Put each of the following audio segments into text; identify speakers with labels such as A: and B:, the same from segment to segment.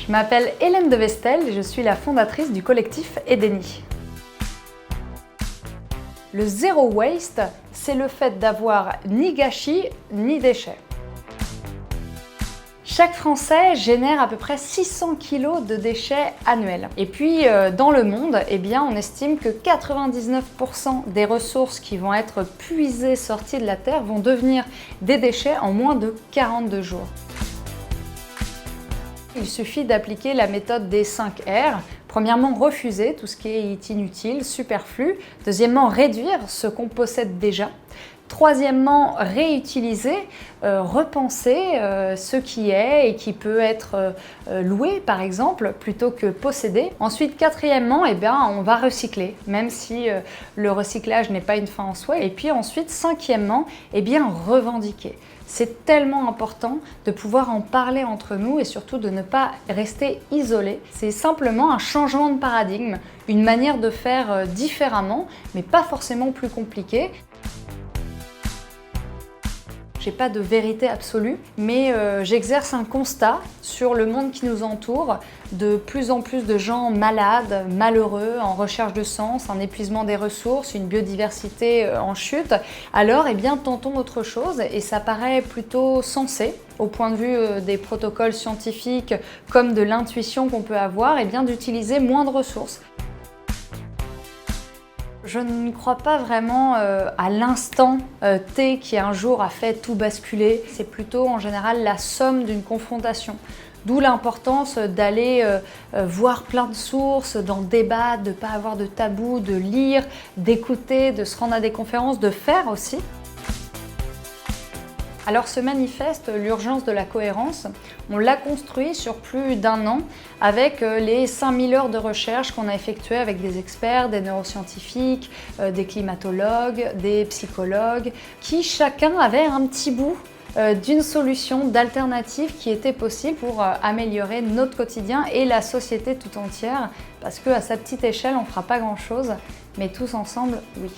A: Je m'appelle Hélène de Vestel et je suis la fondatrice du collectif Edeni. Le zéro waste, c'est le fait d'avoir ni gâchis ni déchets. Chaque Français génère à peu près 600 kg de déchets annuels. Et puis dans le monde, on estime que 99% des ressources qui vont être puisées, sorties de la Terre, vont devenir des déchets en moins de 42 jours. Il suffit d'appliquer la méthode des 5 R. Premièrement, refuser tout ce qui est inutile, superflu. Deuxièmement, réduire ce qu'on possède déjà. Troisièmement, réutiliser, repenser ce qui est et qui peut être loué par exemple, plutôt que possédé. Ensuite, quatrièmement, on va recycler, même si le recyclage n'est pas une fin en soi. Et puis ensuite, cinquièmement, revendiquer. C'est tellement important de pouvoir en parler entre nous et surtout de ne pas rester isolé. C'est simplement un changement de paradigme, une manière de faire différemment, mais pas forcément plus compliquée. J'ai pas de vérité absolue, mais j'exerce un constat sur le monde qui nous entoure, de plus en plus de gens malades, malheureux, en recherche de sens, un épuisement des ressources, une biodiversité en chute. Alors, tentons autre chose et ça paraît plutôt sensé au point de vue des protocoles scientifiques comme de l'intuition qu'on peut avoir, d'utiliser moins de ressources. Je ne crois pas vraiment à l'instant T qui un jour a fait tout basculer. C'est plutôt en général la somme d'une confrontation. D'où l'importance d'aller voir plein de sources, d'en débattre, de ne pas avoir de tabou, de lire, d'écouter, de se rendre à des conférences, de faire aussi. Alors ce manifeste, l'urgence de la cohérence, on l'a construit sur plus d'1 an avec les 5000 heures de recherche qu'on a effectuées avec des experts, des neuroscientifiques, des climatologues, des psychologues, qui chacun avait un petit bout d'une solution, d'alternative qui était possible pour améliorer notre quotidien et la société tout entière, parce qu'à sa petite échelle, on ne fera pas grand-chose, mais tous ensemble, oui.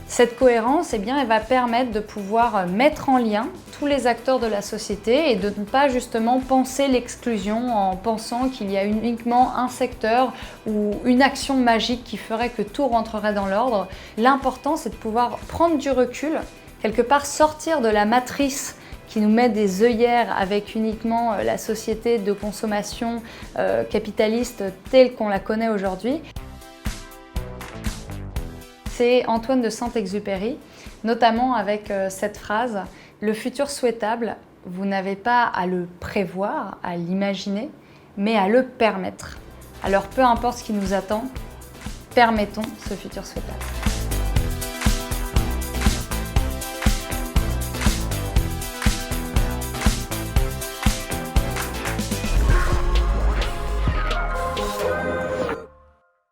A: Cette cohérence, elle va permettre de pouvoir mettre en lien tous les acteurs de la société et de ne pas justement penser l'exclusion en pensant qu'il y a uniquement un secteur ou une action magique qui ferait que tout rentrerait dans l'ordre. L'important, c'est de pouvoir prendre du recul, quelque part sortir de la matrice qui nous met des œillères avec uniquement la société de consommation capitaliste telle qu'on la connaît aujourd'hui. C'est Antoine de Saint-Exupéry, notamment avec cette phrase « Le futur souhaitable, vous n'avez pas à le prévoir, à l'imaginer, mais à le permettre ». Alors peu importe ce qui nous attend, permettons ce futur souhaitable.